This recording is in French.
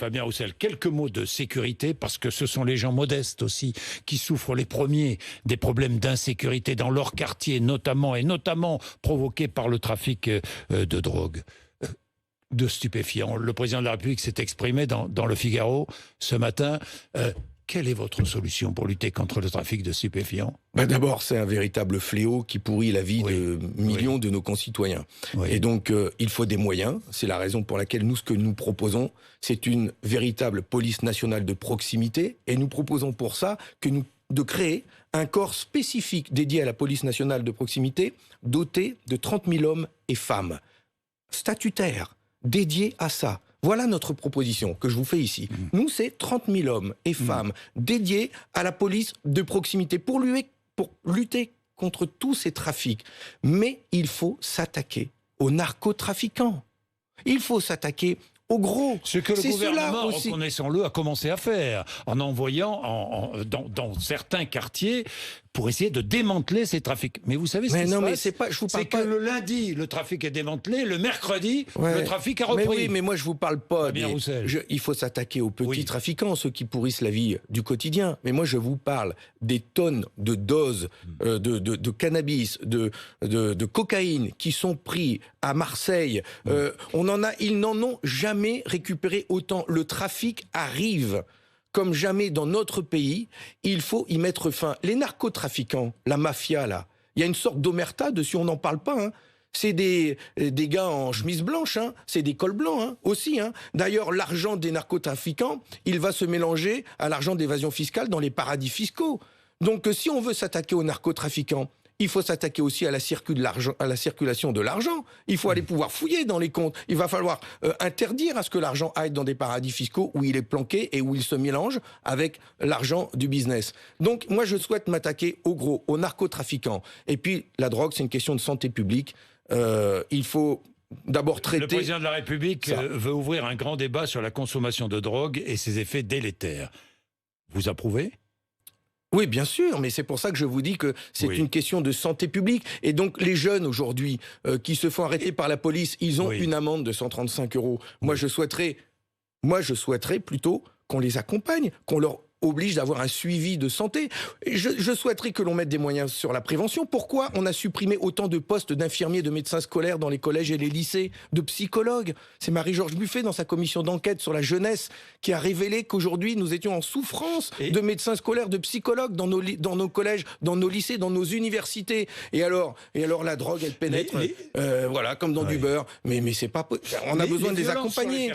Fabien Roussel, quelques mots de sécurité, parce que ce sont les gens modestes aussi qui souffrent les premiers des problèmes d'insécurité dans leur quartier, notamment provoqués par le trafic de drogue, de stupéfiants. Le président de la République s'est exprimé dans Le Figaro ce matin. Quelle est votre solution pour lutter contre le trafic de stupéfiants? D'abord, c'est un véritable fléau qui pourrit la vie de millions de nos concitoyens. Et donc, il faut des moyens. C'est la raison pour laquelle ce que nous proposons, c'est une véritable police nationale de proximité. Et nous proposons pour ça de créer un corps spécifique dédié à la police nationale de proximité, doté de 30 000 hommes et femmes, statutaires, dédiés à ça. Voilà notre proposition que je vous fais ici. Nous, c'est 30 000 hommes et femmes dédiés à la police de proximité pour lutter contre tous ces trafics. Mais il faut s'attaquer aux narcotrafiquants. Il faut s'attaquer aux gros. Ce que le gouvernement, reconnaissons-le, a commencé à faire en envoyant dans certains quartiers pour essayer de démanteler ces trafics. Mais vous savez ce qui se passe, c'est que le lundi, le trafic est démantelé, le mercredi, le trafic a repris. Mais oui, mais moi je vous parle pas il faut s'attaquer aux petits trafiquants, ceux qui pourrissent la vie du quotidien. Mais moi je vous parle des tonnes de doses de cannabis, de cocaïne qui sont pris à Marseille. Ils n'en ont jamais récupéré autant. Le trafic arrive comme jamais dans notre pays, il faut y mettre fin. Les narcotrafiquants, la mafia, là, il y a une sorte d'omerta dessus, on n'en parle pas, hein. C'est des gars en chemise blanche, hein. C'est des cols blancs hein, aussi. Hein. D'ailleurs, l'argent des narcotrafiquants, il va se mélanger à l'argent d'évasion fiscale dans les paradis fiscaux. Donc si on veut s'attaquer aux narcotrafiquants, il faut s'attaquer aussi à la circulation de l'argent. Il faut aller pouvoir fouiller dans les comptes. Il va falloir interdire à ce que l'argent aille dans des paradis fiscaux où il est planqué et où il se mélange avec l'argent du business. Donc moi, je souhaite m'attaquer aux gros, aux narcotrafiquants. Et puis, la drogue, c'est une question de santé publique. Il faut d'abord traiter... Le président de la République veut ouvrir un grand débat sur la consommation de drogue et ses effets délétères. Vous approuvez ? Oui, bien sûr, mais c'est pour ça que je vous dis que c'est une question de santé publique. Et donc, les jeunes, aujourd'hui, qui se font arrêter par la police, ils ont une amende de 135 €. Moi, je souhaiterais plutôt qu'on les accompagne, qu'on leur oblige d'avoir un suivi de santé. Je souhaiterais que l'on mette des moyens sur la prévention. Pourquoi on a supprimé autant de postes d'infirmiers, de médecins scolaires dans les collèges et les lycées, de psychologues? C'est Marie-Georges Buffet, dans sa commission d'enquête sur la jeunesse, qui a révélé qu'aujourd'hui, nous étions en souffrance de médecins scolaires, de psychologues dans nos collèges, dans nos lycées, dans nos universités. Et alors la drogue, elle pénètre, voilà, comme dans du beurre. Mais c'est pas... On a besoin de les accompagner.